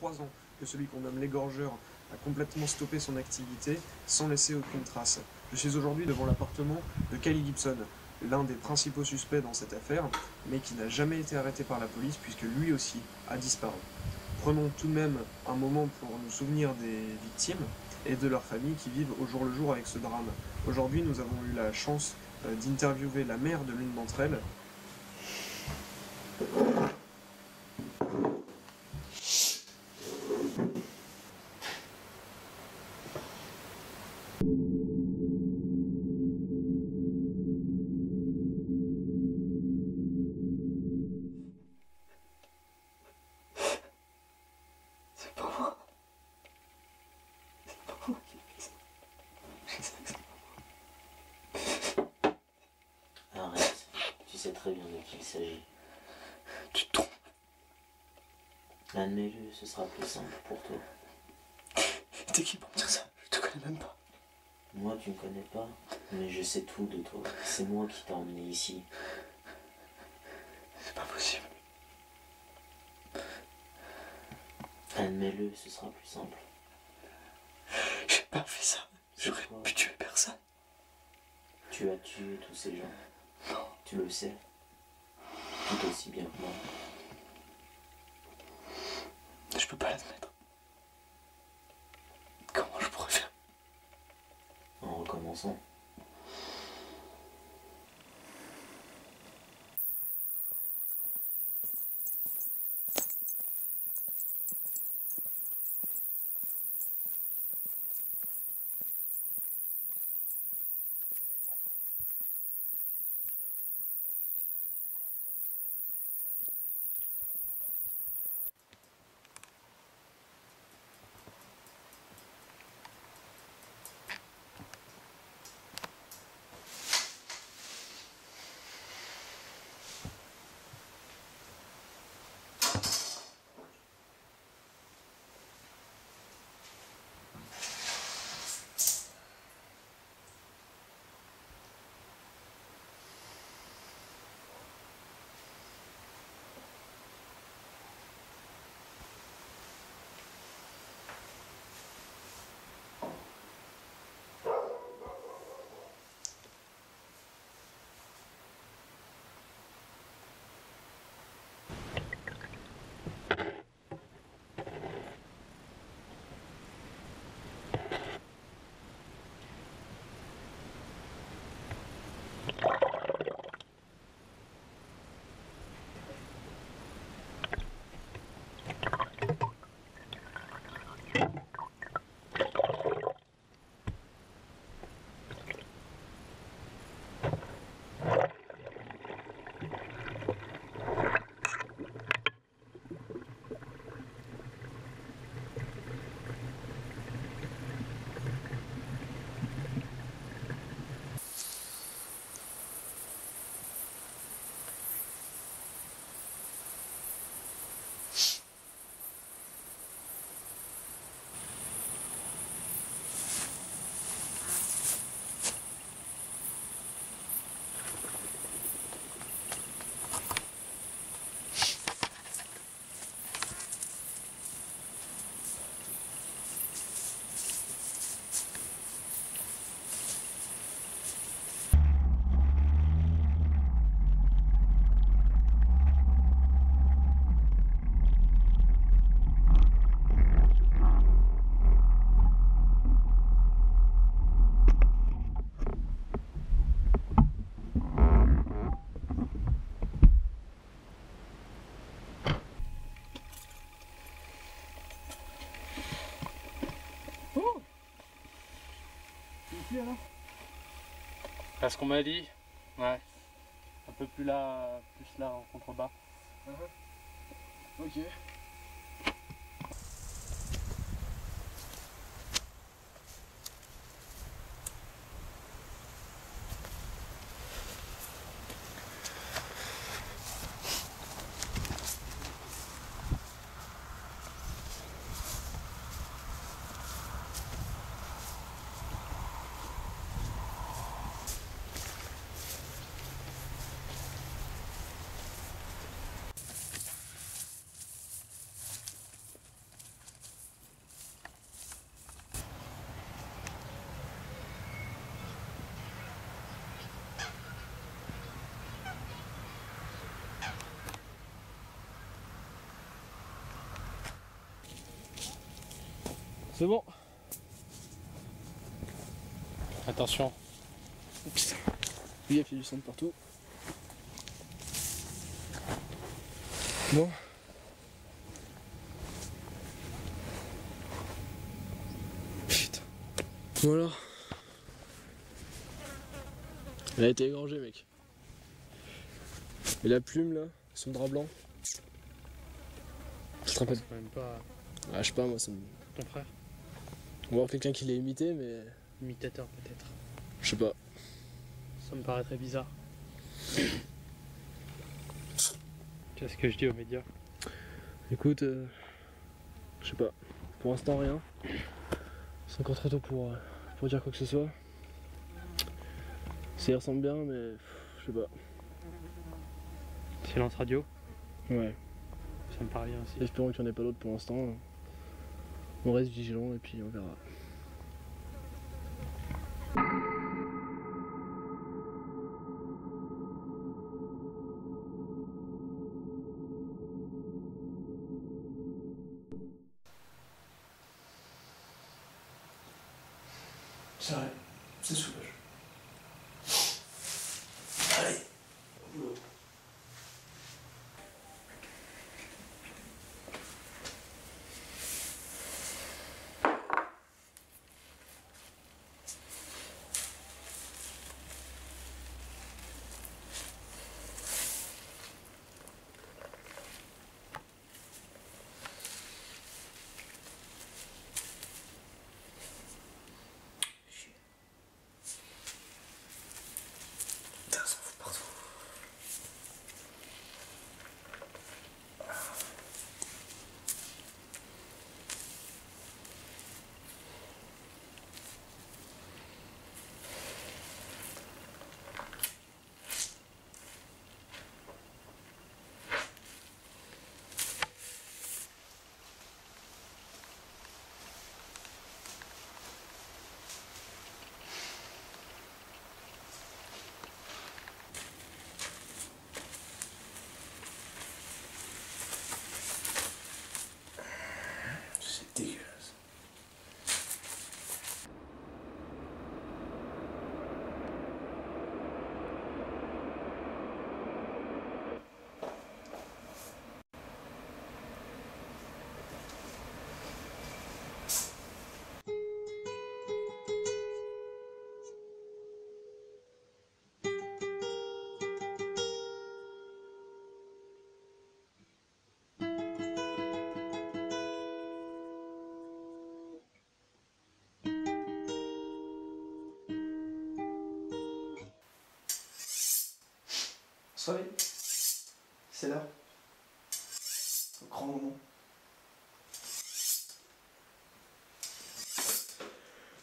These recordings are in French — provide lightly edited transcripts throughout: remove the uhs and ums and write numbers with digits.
3 ans que celui qu'on nomme l'égorgeur a complètement stoppé son activité sans laisser aucune trace. Je suis aujourd'hui devant l'appartement de Cally Gibson, l'un des principaux suspects dans cette affaire, mais qui n'a jamais été arrêté par la police puisque lui aussi a disparu. Prenons tout de même un moment pour nous souvenir des victimes et de leurs familles qui vivent au jour le jour avec ce drame. Aujourd'hui, nous avons eu la chance d'interviewer la mère de l'une d'entre elles. C'est pas moi. C'est pas moi qui fais ça. Je sais que c'est pas moi. Arrête, tu sais très bien de qui il s'agit. Tu te trompes. Admets-le, ce sera plus simple pour toi. T'es qui pour me dire ça? Je te connais même pas. Moi, tu me connais pas, mais je sais tout de toi. C'est moi qui t'ai emmené ici. C'est pas possible. Admets-le, ce sera plus simple. J'ai pas fait ça. J'aurais quoi? pu tuer personne. Tu as tué tous ces gens. Non. Tu le sais. Tout aussi bien que moi. Je peux pas l'admettre. Comment je pourrais faire? En recommençant. C'est ce qu'on m'a dit. Ouais. Un peu plus là en contrebas. Ok. C'est bon. Attention. Putain. Lui, il a fait du sang de partout. Bon. Putain. Voilà. Elle a été égorgée, mec. Et la plume, là, son drap blanc. Je te rappelle. C'est quand même pas Ah, je sais pas, moi, ça me... ton frère. On va voir quelqu'un qui l'a imité, mais... Imitateur peut-être. Je sais pas. Ça me paraît très bizarre. Qu'est-ce que je dis aux médias? Écoute, je sais pas. Pour l'instant, rien. C'est encore trop tôt pour dire quoi que ce soit. Ça y ressemble bien, mais je sais pas. Silence radio, Ouais. ça me paraît bien aussi. Espérons qu'il n'y en ait pas d'autres pour l'instant. On reste vigilant et puis on verra. C'est vrai, c'est soulagant. Allez, au boulot. Putain, ça fout partout. C'est dégueulasse. Soleil, c'est l'heure. Le grand moment.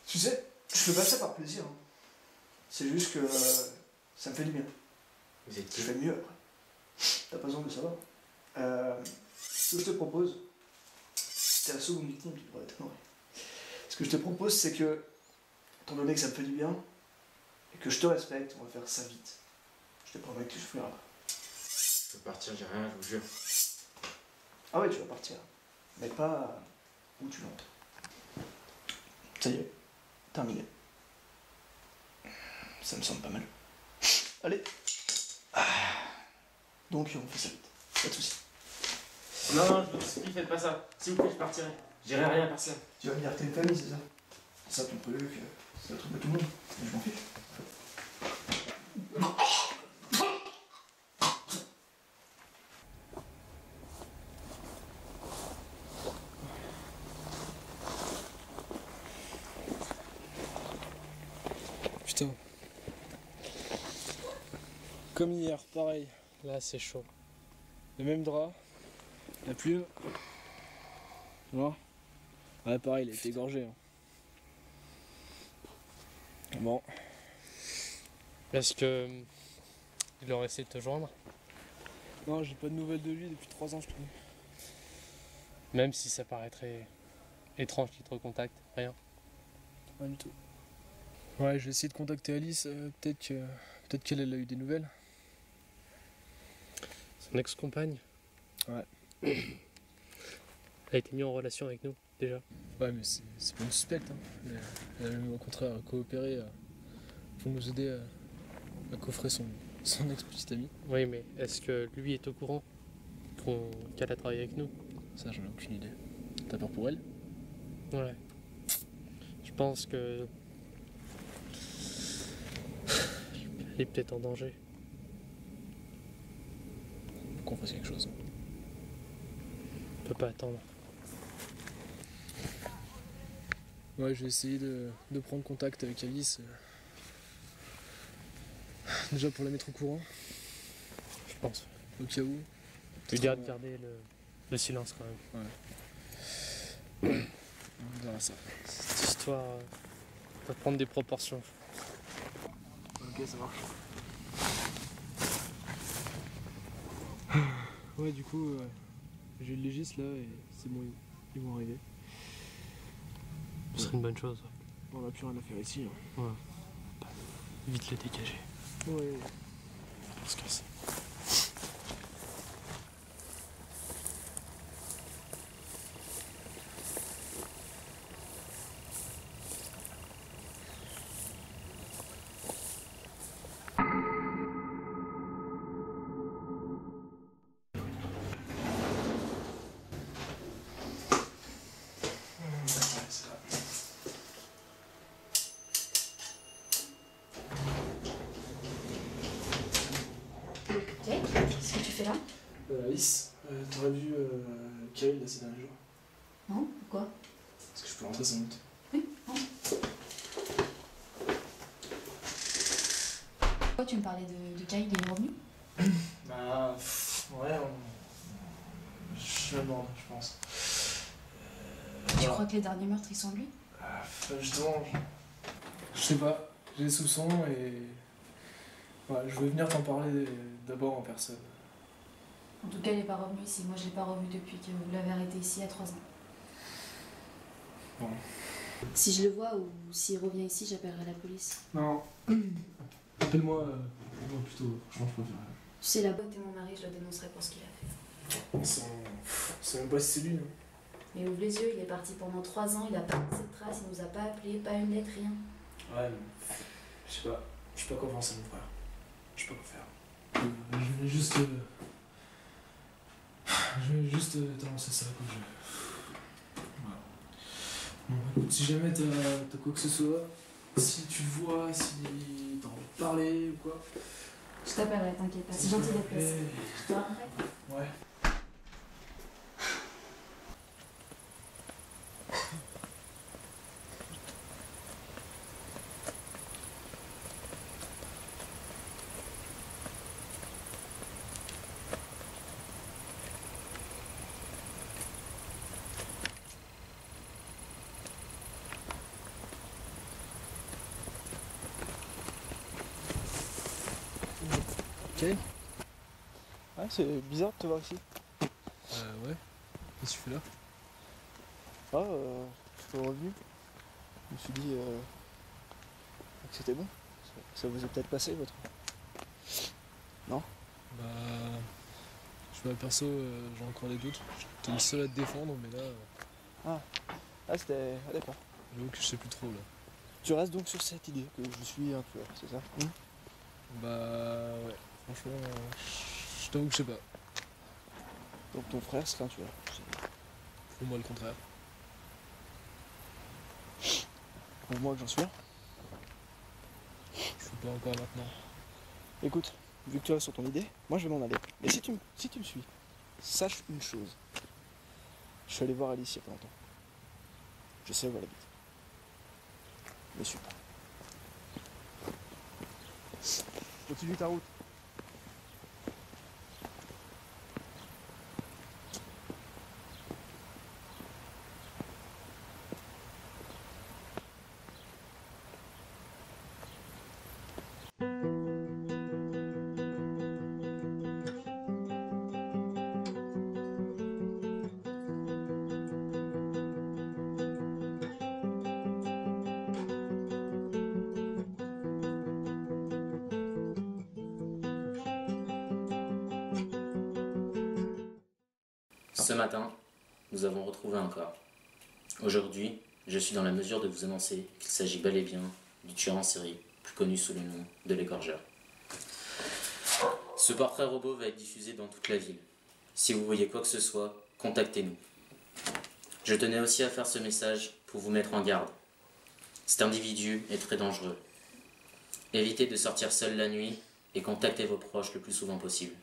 Tu sais, je fais pas ça par plaisir. Hein. C'est juste que ça me fait du bien. Vous êtes Je qui? fais mieux après. T'as pas besoin de le savoir. Ce que je te propose, c'est la seconde victime qui devrait être honorée. Ce que je te propose, c'est que, étant donné que ça me fait du bien, et que je te respecte, on va faire ça vite. Je te promets que tu souffriras pas. Je peux partir, j'ai rien, je vous jure. Ah ouais, tu vas partir. Mais pas où tu l'entends. Ça y est, terminé. Ça me semble pas mal. Allez. Donc on fait ça vite. Pas de soucis. Non, je vous supplie, faites pas ça. S'il vous plaît, je partirai. J'irai rien à personne. Tu vas venir t'es une famille, c'est ça? C'est ça ton truc, c'est le truc de tout le monde. Mais je m'en fiche. Putain. Comme hier, pareil. Là c'est chaud. Le même drap, la plume. Tu vois? Ouais, pareil, il a été égorgé. Hein. Bon. Est-ce que il aurait essayé de te joindre? Non, j'ai pas de nouvelles de lui depuis 3 ans, je trouve. Même si ça paraîtrait étrange qu'il te recontacte, rien. Rien du tout. Ouais, je vais essayer de contacter Alice. Peut-être qu'elle a eu des nouvelles. Son ex-compagne? Ouais. a été mise en relation avec nous, déjà. Ouais, mais c'est pas une suspecte. Hein. Elle a même au contraire coopéré pour nous aider à coffrer son ex-petite amie. Oui, mais est-ce que lui est au courant qu'elle a travaillé avec nous? Ça, j'en ai aucune idée. T'as peur pour elle? Ouais. Je pense que... elle est peut-être en danger. Faut qu'on fasse quelque chose. On peut pas attendre. Ouais, je vais essayer de prendre contact avec Alice. Déjà pour la mettre au courant, Je pense. au cas où. Je lui dirais de garder le silence quand même. Ouais. On verra ça. Cette histoire va prendre des proportions. Ok, ça marche. Ouais, du coup, j'ai le légiste là et c'est bon, ils vont arriver. Ce serait une bonne chose. On n'a plus rien à faire ici. Hein. Ouais. Vite le dégager. Ouais. On se casse. Jake, qu'est-ce que tu fais là? Alice, t'aurais vu Kyle là ces derniers jours? Non, pourquoi? Est-ce que je peux rentrer 5 minutes? Oui, non. Pourquoi tu me parlais de Kyle, il est revenu? Bah, ouais, je me demande, je pense. Tu crois que les derniers meurtres, ils sont lui? Justement, je sais pas, j'ai des soupçons et... Ouais, je vais venir t'en parler d'abord en personne. En tout cas, il est pas revenu ici. Moi, je l'ai pas revu depuis que vous l'avez arrêté ici il y a 3 ans. Bon. Si je le vois ou s'il revient ici, j'appellerai la police. Non. Appelle-moi plutôt, franchement je préfère. Tu sais, la boîte et mon mari, je le dénoncerai pour ce qu'il a fait. C'est même pas si c'est lui. Hein. Mais ouvre les yeux, il est parti pendant 3 ans, il a pas laissé de traces, il nous a pas appelé, pas une lettre, rien. Ouais, mais je sais pas. Je sais pas quoi penser, mon frère. Je sais pas quoi faire. Je vais juste. Je vais juste t'annoncer ça comme je. Voilà. Bon, écoute, si jamais t'as quoi que ce soit, si tu le vois, si t'as envie de parler ou quoi. Je t'appellerai, t'inquiète pas, c'est gentil d'être passé. Je te rappelle. Ouais. Ok. Ouais, c'est bizarre de te voir ici. Ouais. Qu'est-ce que tu fais là? Ah, je suis revenu. Je me suis dit que c'était bon. Ça vous est peut-être passé, votre... Non? Bah. Je sais pas, perso, j'ai encore des doutes. J'étais le seul à te défendre, mais là, Ah, c'était... Ah, d'accord. j'avoue que je sais plus trop là. Tu restes donc sur cette idée que je suis un tueur, c'est ça? Bah. Ouais. Franchement, je t'avoue que je sais pas. Donc ton frère serait un tueur. Pour moi, le contraire. Pour moi que j'en suis un. Je sais pas encore maintenant. Écoute, vu que tu restes sur ton idée, moi je vais m'en aller. Mais si tu me suis, sache une chose. Je suis allé voir Alice il y a pas longtemps. Je sais où elle habite. Ne suis pas. Continue ta route. Ce matin, nous avons retrouvé un corps. Aujourd'hui, je suis dans la mesure de vous annoncer qu'il s'agit bel et bien du tueur en série, plus connu sous le nom de l'égorgeur. Ce portrait robot va être diffusé dans toute la ville. Si vous voyez quoi que ce soit, contactez-nous. Je tenais aussi à faire ce message pour vous mettre en garde. Cet individu est très dangereux. Évitez de sortir seul la nuit et contactez vos proches le plus souvent possible.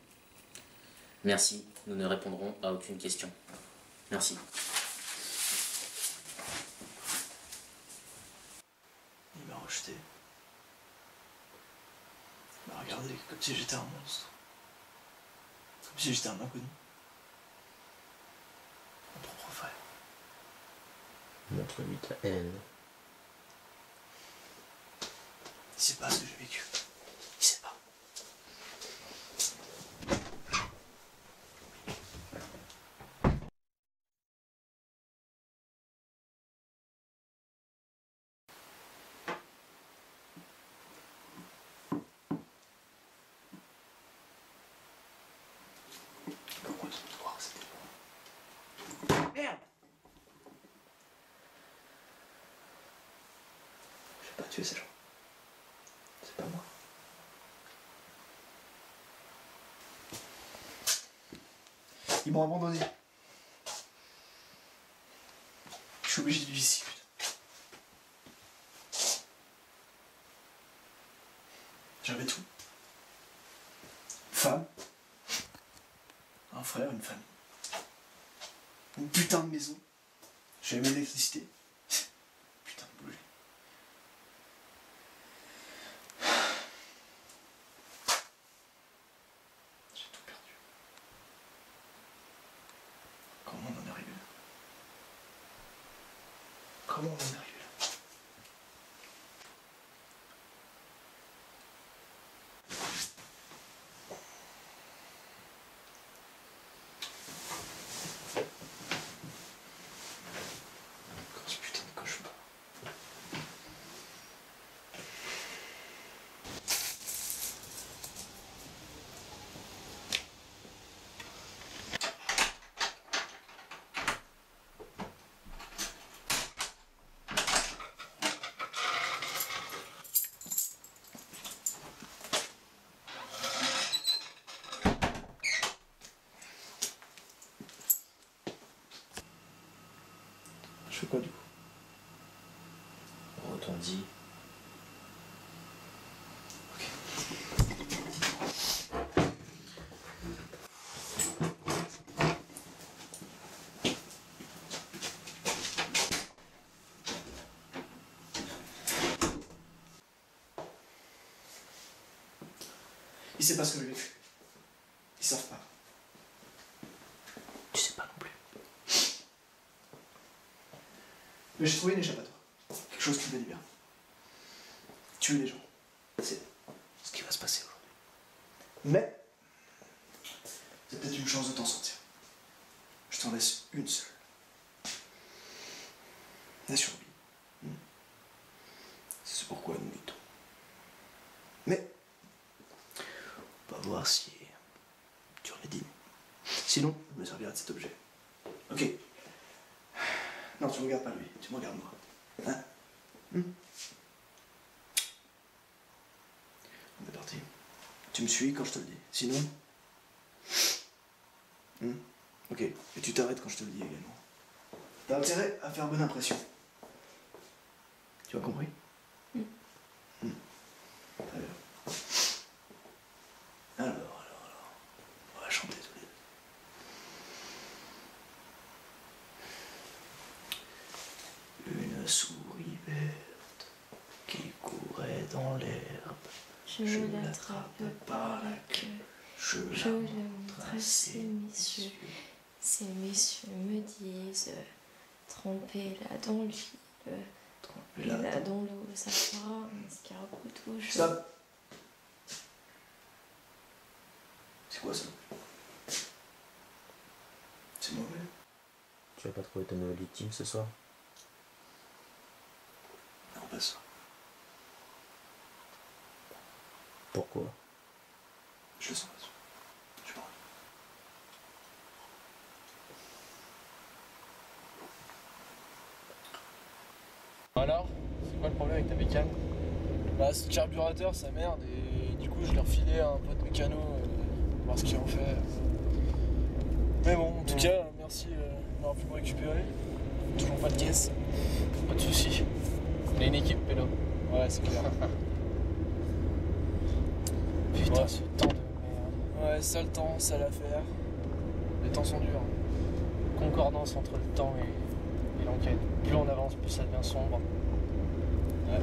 Merci, nous ne répondrons à aucune question. Merci. Il m'a rejeté. Il m'a regardé comme si j'étais un monstre. Comme si j'étais un inconnu. Mon propre frère. Montre-lui ta haine. Il sait pas ce que j'ai vécu. Il sait pas. Pourquoi tu me crois, c'était moi? Merde! Je vais pas tuer ces gens. C'est pas moi. Ils m'ont abandonné. Je suis obligé de vivre ici, putain. J'avais tout. Une femme. Un frère, une famille. Une putain de maison. J'avais l'électricité. Putain de bouger. J'ai tout perdu. Comment on en est arrivé là? Comment on en est arrivé là? Encore ce putain de cauchemar. Je fais quoi du coup? Retourne-y. Ils savent pas ce que j'ai vécu. Ils savent pas. Tu sais pas non plus. Mais j'ai trouvé une échappatoire. Quelque chose qui me libère. Tuer les gens. C'est ce qui va se passer aujourd'hui. Mais c'est peut-être une chance de t'en sortir. Je t'en laisse une seule. La survie. C'est ce pourquoi nous luttons. Mais on va voir si tu en es digne. Sinon, je me servirai de cet objet. Ok. Non, tu me regardes pas lui, tu me regardes moi. Hein? On est parti. Tu me suis quand je te le dis. Sinon. Ok. Et tu t'arrêtes quand je te le dis également. T'as intérêt à faire bonne impression. Tu as compris? Très bien. Alors. On va chanter tous les deux. Une souris verte qui courait dans l'herbe. Je l'attrape par la queue. Je le montre à ces messieurs. Ces messieurs me disent: trompez-la dans l'huile, trompez-la dans l'eau, ça fera un escargot touche. Stop. C'est quoi ça? C'est mauvais. Tu vas pas trouver ta nouvelle victime ce soir? Non, pas ça. Pourquoi? Je le sens pas. Je pas envie. Alors, c'est quoi le problème avec ta bécane? Bah, ce carburateur, ça merde, et du coup, je l'ai refilé à un pote mécano, voir ce qu'il en fait. Mais bon, en tout cas, merci d'avoir pu me récupérer. Toujours pas de caisse. Pas de soucis. On est une équipe, Pélo. Ouais, c'est clair. Putain, Ouais. ce temps de merde. Ouais, sale temps, sale affaire. Les temps sont durs. Concordance entre le temps et l'enquête. Plus on avance, plus ça devient sombre. Ouais.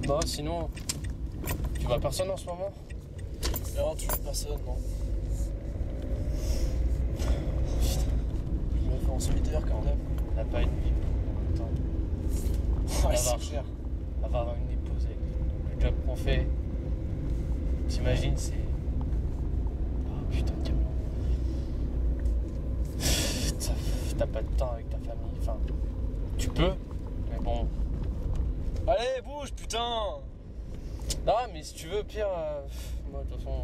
Bon, sinon, tu vois personne en ce moment? Non, toujours personne, non. Je me fais en solitaire quand même. On n'a pas une vie pour longtemps. Ouais, Ça va. c'est clair. Avoir une épouse avec le job qu'on fait, t'imagines, c'est... Oh putain de camion. T'as pas de temps avec ta famille, enfin... Tu peux, mais bon... Allez, bouge, putain! Non, mais si tu veux, Pierre, moi de toute façon,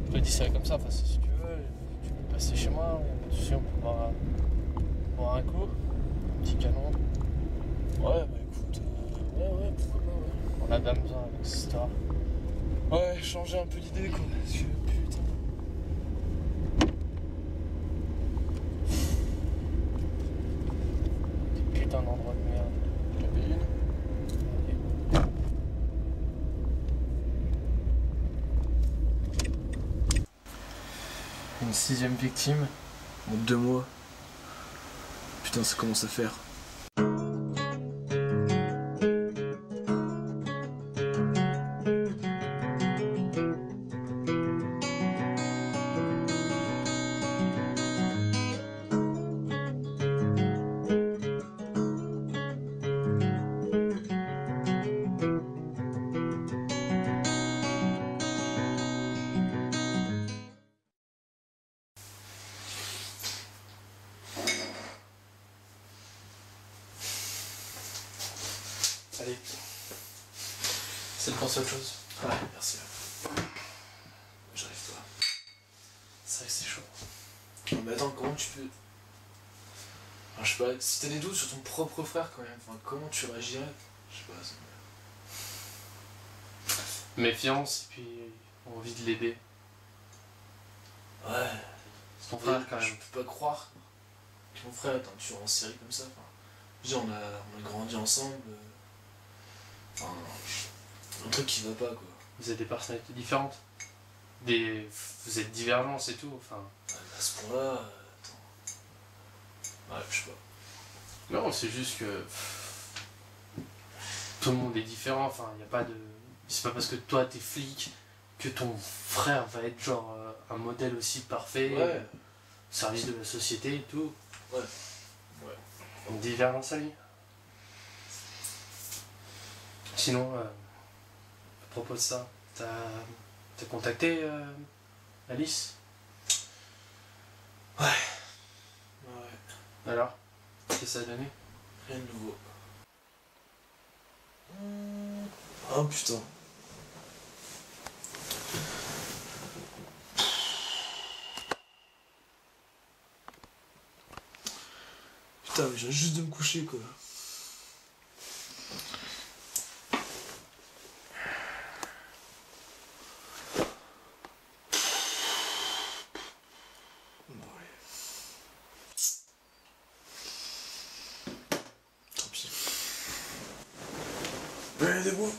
je te dis ça comme ça, enfin, si tu veux, tu peux passer chez moi, y a pas de souci, on peut boire un coup, un petit canon. Ouais, bah écoute, ouais, pourquoi pas, ouais. On a bien besoin avec cette histoire. Ouais, changer un peu d'idée, quoi, parce que putain. Des putains d'endroits de merde. T'as payé une? Une 6e victime. En 2 mois. Putain, ça commence à faire. Allez. C'est de penser à autre chose. Ouais, merci. J'arrive pas. C'est vrai que c'est chaud. Non, mais attends, comment tu peux. Enfin, je sais pas, si t'as des doutes sur ton propre frère quand même, enfin, comment tu réagirais? Je sais pas, ça Méfiance et puis envie de l'aider. Ouais. C'est ton frère quand Je même. peux pas croire que mon frère est un tueur en série comme ça. Enfin, je veux dire, on a grandi ensemble. Enfin, un truc qui va pas quoi. Vous êtes des personnalités différentes. Vous êtes divergents, c'est tout. Enfin. À ce point-là, attends. Ouais, je sais pas. Non, c'est juste que tout le monde est différent. Enfin, il y a pas de. C'est pas parce que toi t'es flic que ton frère va être genre un modèle aussi parfait, Ouais. au service de la société et tout. Ouais. On divergence à lui. Sinon, à propos de ça, t'as contacté Alice? Ouais. Alors, qu'est-ce que ça a donné? Rien de nouveau. Oh putain. Putain, mais je viens juste de me coucher quoi. Bon, allez. Tant pis. Allez, debout.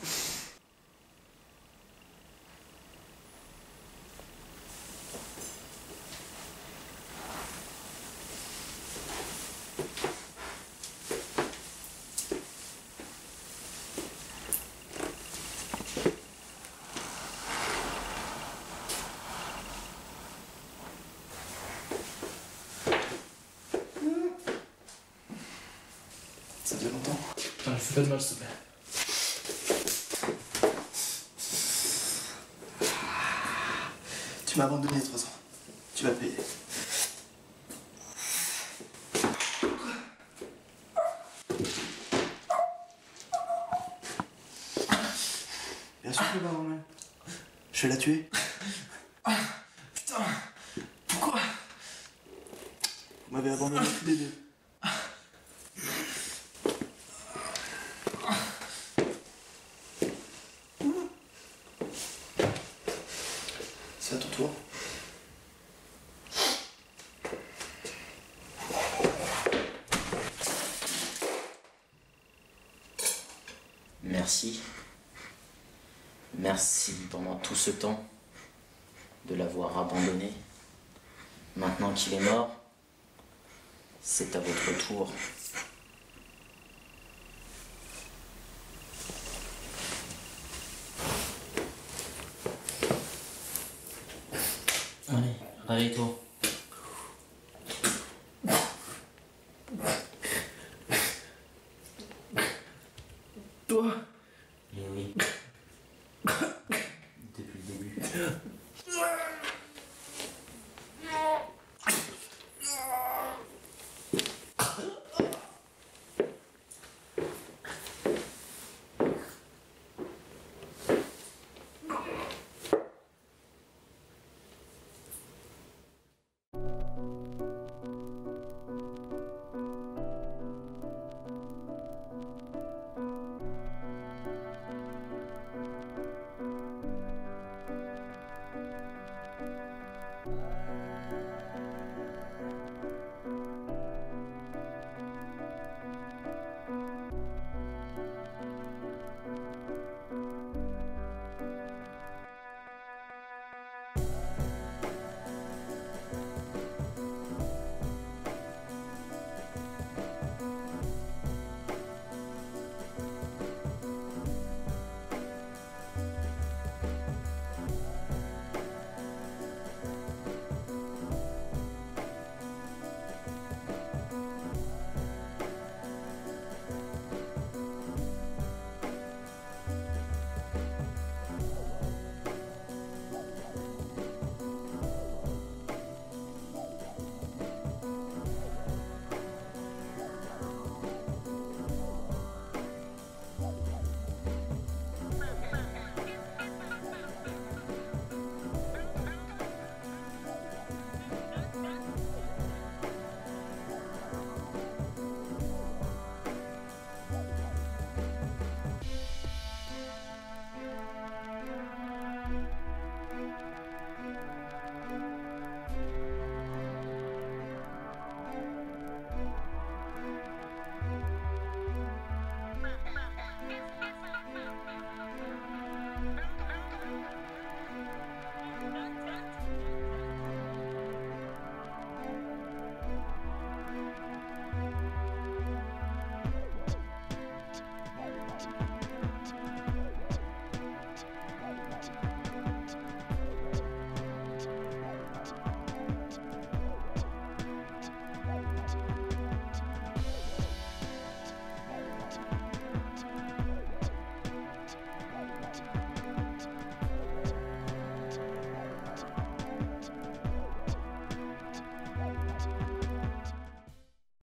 Ça fait longtemps. Putain, je fais pas de mal, s'il te plaît. Tu m'as abandonné il y a 3 ans. Tu vas payer. Bien sûr que c'est pas normal. Je vais la tuer. Putain. Pourquoi? Vous m'avez abandonné tous les deux. C'est à ton tour. Merci. Merci pendant tout ce temps de l'avoir abandonné. Maintenant qu'il est mort, c'est à votre tour. Allez, réveille-toi.